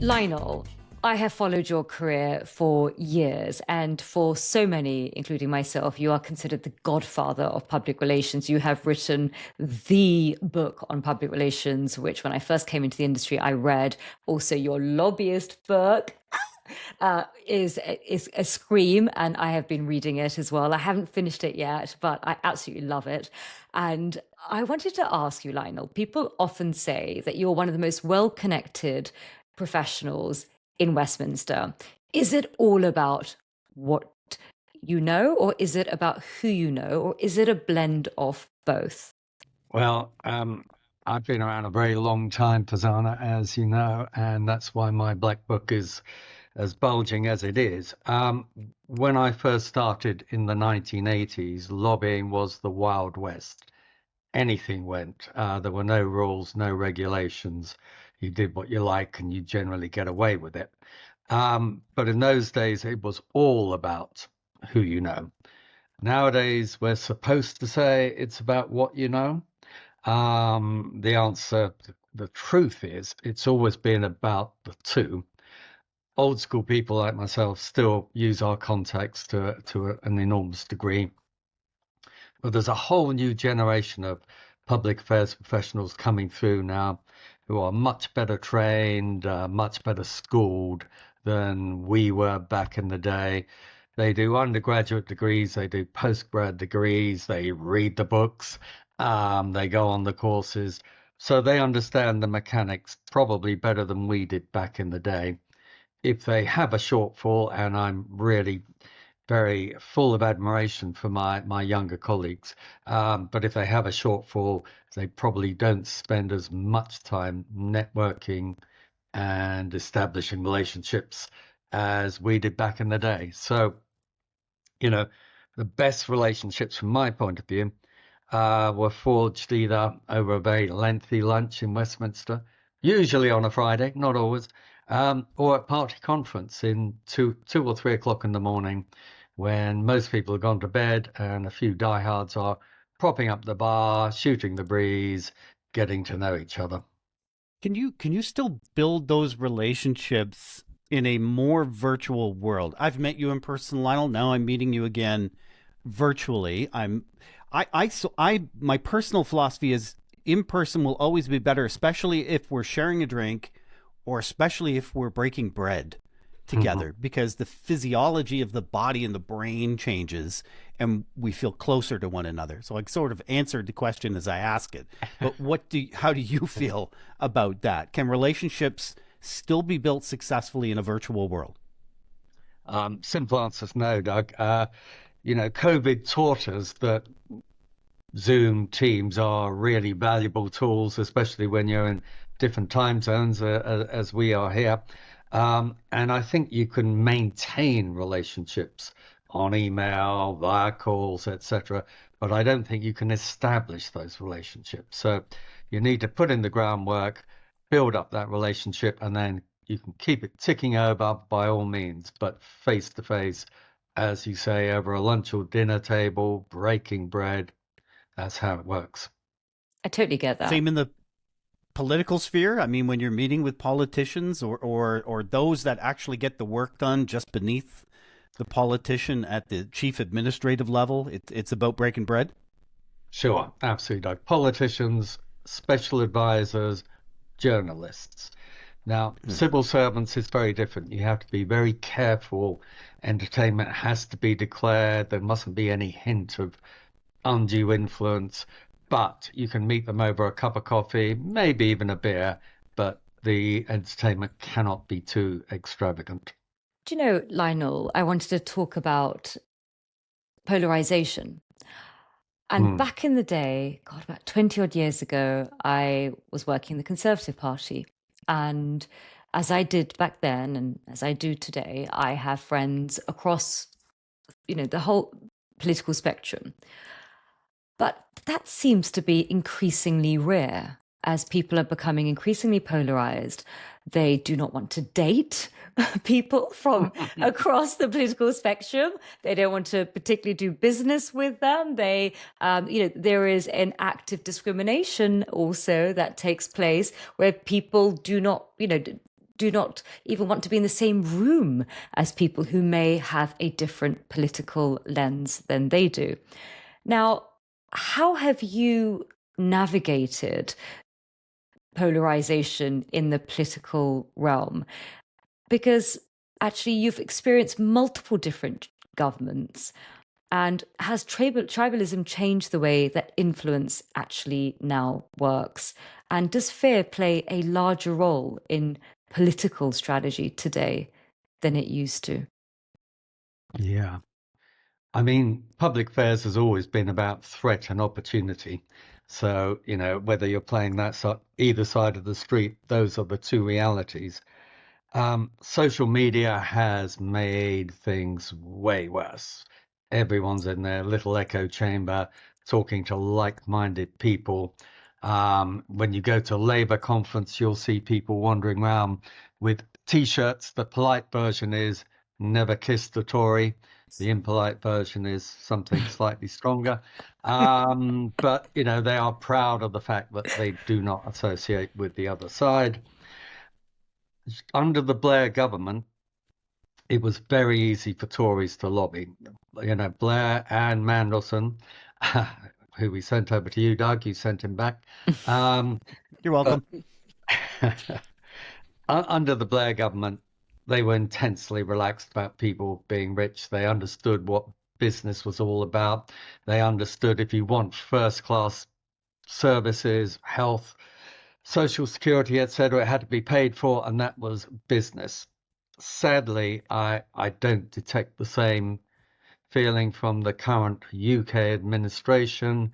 Lionel, I have followed your career for years, and for so many, including myself, you are considered the godfather of public relations. You have written the book on public relations, which when I first came into the industry, I read. Also, your lobbyist book is a scream, and I have been reading it as well. I haven't finished it yet, but I absolutely love it. And I wanted to ask you, Lionel, people often say that you're one of the most well-connected professionals in Westminster. Is it all about what you know, or is it about who you know, or is it a blend of both? Well, I've been around a very long time, Farzana, as you know, and that's why my black book is as bulging as it is. When I first started in the 1980s, lobbying was the Wild West. Anything went. There were no rules, no regulations. You did what you like, and you generally get away with it. But in those days, it was all about who you know. Nowadays, we're supposed to say it's about what you know. The answer, the truth is, it's always been about the two. Old school people like myself still use our contacts to an enormous degree. But there's a whole new generation of public affairs professionals coming through now who are much better trained, much better schooled than we were back in the day. They do undergraduate degrees, they do postgrad degrees, they read the books, they go on the courses. So they understand the mechanics probably better than we did back in the day. If they have a shortfall, and I'm really very full of admiration for my younger colleagues, but if they have a shortfall, they probably don't spend as much time networking and establishing relationships as we did back in the day. So, the best relationships from my point of view were forged either over a very lengthy lunch in Westminster, usually on a Friday, not always, or at party conference in 2 or 3 o'clock in the morning when most people have gone to bed and a few diehards are propping up the bar, shooting the breeze, getting to know each other. Can you still build those relationships in a more virtual world? I've met you in person, Lionel. Now I'm meeting you again virtually. My personal philosophy is in person will always be better, especially if we're sharing a drink or especially if we're breaking bread together, because the physiology of the body and the brain changes and we feel closer to one another. So I sort of answered the question as I ask it. But how do you feel about that? Can relationships still be built successfully in a virtual world? Simple answer is no, Doug. COVID taught us that Zoom Teams are really valuable tools, especially when you're in different time zones, as we are here. And I think you can maintain relationships on email, via calls, etc. But I don't think you can establish those relationships. So you need to put in the groundwork, build up that relationship, and then you can keep it ticking over by all means. But face to face, as you say, over a lunch or dinner table, breaking bread, that's how it works. I totally get that. Same in the political sphere. I mean, when you're meeting with politicians or those that actually get the work done just beneath the politician at the chief administrative level, it's about breaking bread. Sure, absolutely, Doug. Politicians, special advisors, journalists. Now, civil servants is very different. You have to be very careful. Entertainment has to be declared. There mustn't be any hint of undue influence, but you can meet them over a cup of coffee, maybe even a beer, but the entertainment cannot be too extravagant. Do you know, Lionel, I wanted to talk about polarization. And back in the day, God, about 20 odd years ago, I was working in the Conservative Party. And as I did back then, and as I do today, I have friends across, the whole political spectrum. But that seems to be increasingly rare as people are becoming increasingly polarized. They do not want to date people from across the political spectrum. They don't want to particularly do business with them. There is an active discrimination also that takes place where people do not, do not even want to be in the same room as people who may have a different political lens than they do. Now, how have you navigated polarization in the political realm? Because actually, you've experienced multiple different governments. And has tribalism changed the way that influence actually now works? And does fear play a larger role in political strategy today than it used to? Yeah. I mean, public affairs has always been about threat and opportunity. So, whether you're playing that side, either side of the street, those are the two realities. Social media has made things way worse. Everyone's in their little echo chamber talking to like-minded people. When you go to a Labour conference, you'll see people wandering around with T-shirts. The polite version is "Never kissed a Tory." The impolite version is something slightly stronger. But, they are proud of the fact that they do not associate with the other side. Under the Blair government, it was very easy for Tories to lobby. Blair and Mandelson, who we sent over to you, Doug, you sent him back. You're welcome. Under the Blair government, they were intensely relaxed about people being rich. They understood what business was all about. They understood if you want first-class services, health, social security, etc., it had to be paid for, and that was business. Sadly, I don't detect the same feeling from the current UK administration.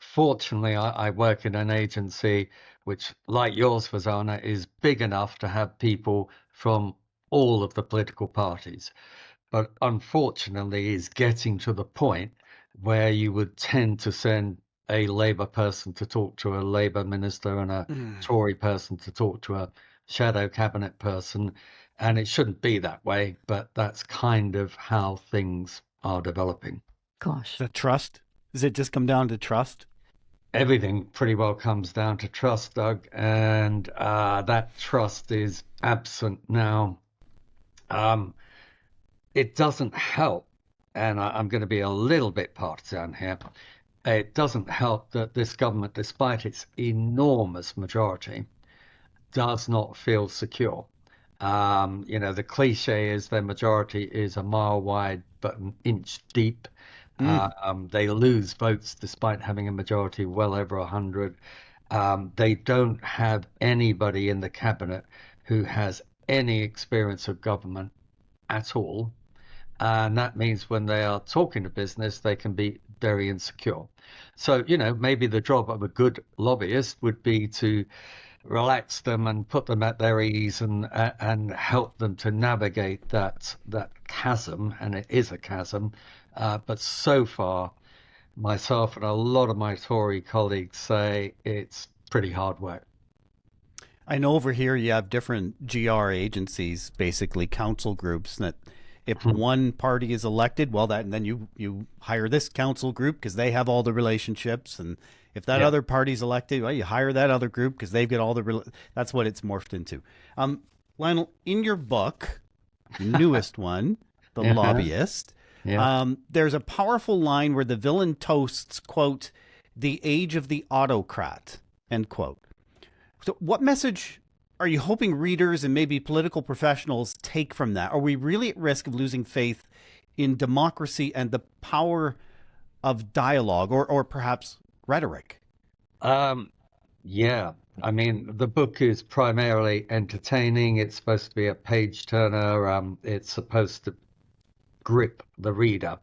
Fortunately, I work in an agency which, like yours, Farzana, is big enough to have people from all of the political parties, but unfortunately is getting to the point where you would tend to send a Labour person to talk to a Labour minister and a Tory person to talk to a shadow cabinet person. And it shouldn't be that way, but that's kind of how things are developing. Gosh. The trust? Does it just come down to trust? Everything pretty well comes down to trust, Doug, and that trust is absent now. It doesn't help, and I'm going to be a little bit partisan here. It doesn't help that this government, despite its enormous majority, does not feel secure. The cliche is their majority is a mile wide but an inch deep. They lose votes despite having a majority well over 100. They don't have anybody in the cabinet who has any experience of government at all. And that means when they are talking to business, they can be very insecure. So, maybe the job of a good lobbyist would be to relax them and put them at their ease and help them to navigate that chasm, and it is a chasm. But so far, myself and a lot of my Tory colleagues say it's pretty hard work. I know over here you have different GR agencies, basically council groups, that if one party is elected, well, then you hire this council group because they have all the relationships, and if that other party's elected, well, you hire that other group because they've got all the that's what it's morphed into. Lionel, in your book, newest one, The Lobbyist, there's a powerful line where the villain toasts, quote, "the age of the autocrat," end quote. So what message are you hoping readers and maybe political professionals take from that? Are we really at risk of losing faith in democracy and the power of dialogue or perhaps rhetoric? Yeah. I mean, the book is primarily entertaining. It's supposed to be a page turner. It's supposed to grip the reader,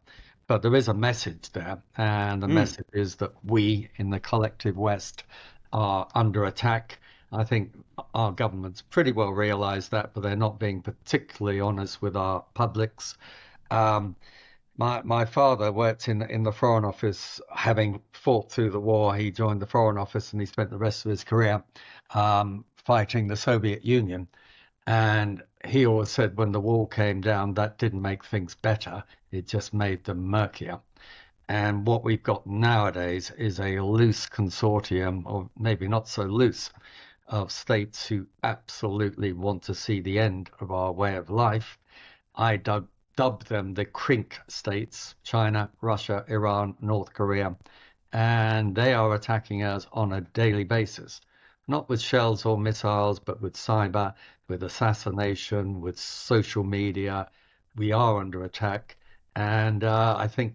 but there is a message there. And the message is that we in the collective West are under attack. I think our government's pretty well realized that, but they're not being particularly honest with our publics. My father worked in the Foreign Office, having fought through the war. He joined the Foreign Office and he spent the rest of his career fighting the Soviet Union. And he always said when the wall came down, that didn't make things better. It just made them murkier. And what we've got nowadays is a loose consortium, or maybe not so loose, of states who absolutely want to see the end of our way of life. I dubbed them the CRINK states: China, Russia, Iran, North Korea. And they are attacking us on a daily basis, not with shells or missiles, but with cyber, with assassination, with social media. We are under attack. And I think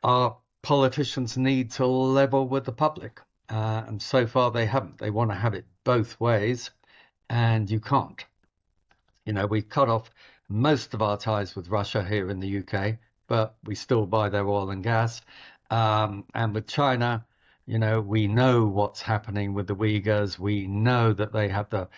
our politicians need to level with the public. And so far they haven't. They want to have it both ways, and you can't. We cut off most of our ties with Russia here in the UK, but we still buy their oil and gas. And with China, we know what's happening with the Uyghurs. We know that they have the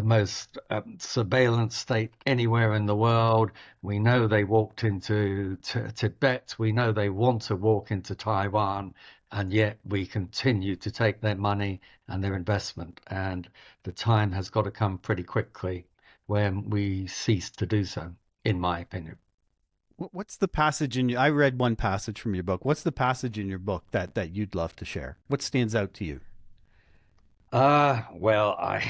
most surveillance state anywhere in the world. We know they walked into Tibet. We know they want to walk into Taiwan, and yet we continue to take their money and their investment. And the time has got to come pretty quickly when we cease to do so, in my opinion. What's the passage I read one passage from your book. What's the passage in your book that you'd love to share? What stands out to you? Well,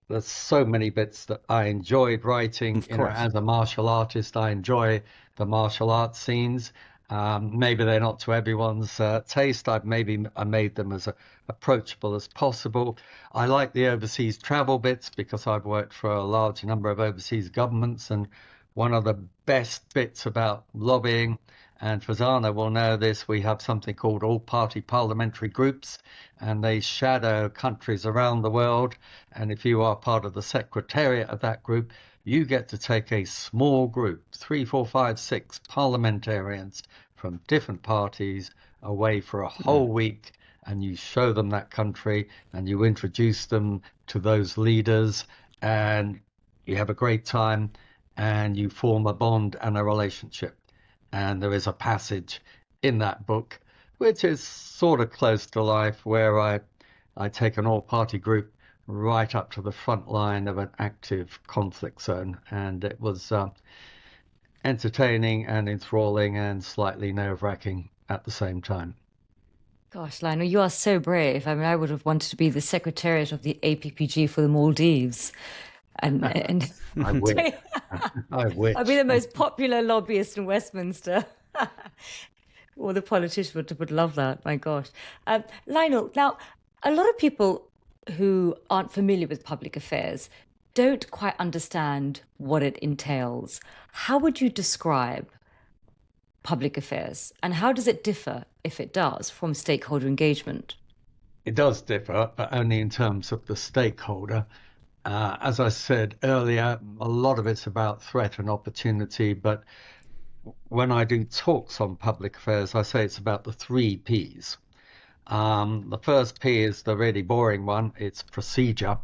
there's so many bits that I enjoyed writing. Of course. As a martial artist, I enjoy the martial arts scenes. Maybe they're not to everyone's taste. I made them as approachable as possible. I like the overseas travel bits because I've worked for a large number of overseas governments, and one of the best bits about lobbying, and Farzana will know this, we have something called all-party parliamentary groups, and they shadow countries around the world. And if you are part of the secretariat of that group, you get to take a small group, 3, 4, 5, 6 parliamentarians from different parties away for a whole week, and you show them that country and you introduce them to those leaders, and you have a great time, and you form a bond and a relationship. And there is a passage in that book which is sort of close to life, where I take an all-party group right up to the front line of an active conflict zone, and it was entertaining and enthralling and slightly nerve-wracking at the same time. Gosh, Lionel, you are so brave. I mean, I would have wanted to be the secretariat of the APPG for the Maldives. And I wish. I wish. I'd be the most popular lobbyist in Westminster. Or the politician would love that. My gosh. Lionel, now, a lot of people who aren't familiar with public affairs don't quite understand what it entails. How would you describe public affairs, and how does it differ, if it does, from stakeholder engagement? It does differ, but only in terms of the stakeholder. As I said earlier, a lot of it's about threat and opportunity, but when I do talks on public affairs, I say it's about the 3 Ps. The first P is the really boring one. It's procedure.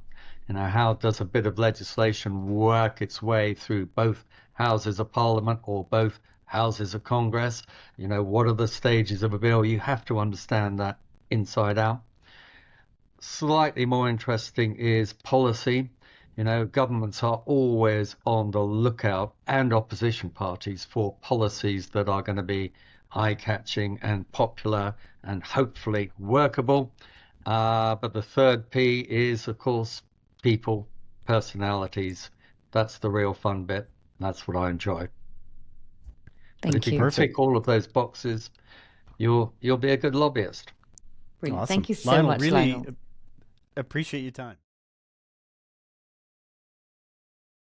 How does a bit of legislation work its way through both houses of parliament or both houses of Congress? What are the stages of a bill? You have to understand that inside out. Slightly more interesting is policy. Governments are always on the lookout, and opposition parties, for policies that are going to be eye-catching and popular and hopefully workable. But the third P is, of course, people, personalities. That's the real fun bit. That's what I enjoy. Thank if you you. can tick all of those boxes, you'll be a good lobbyist. Brilliant. Awesome. Thank you so Lionel, much, really Lionel. appreciate your time.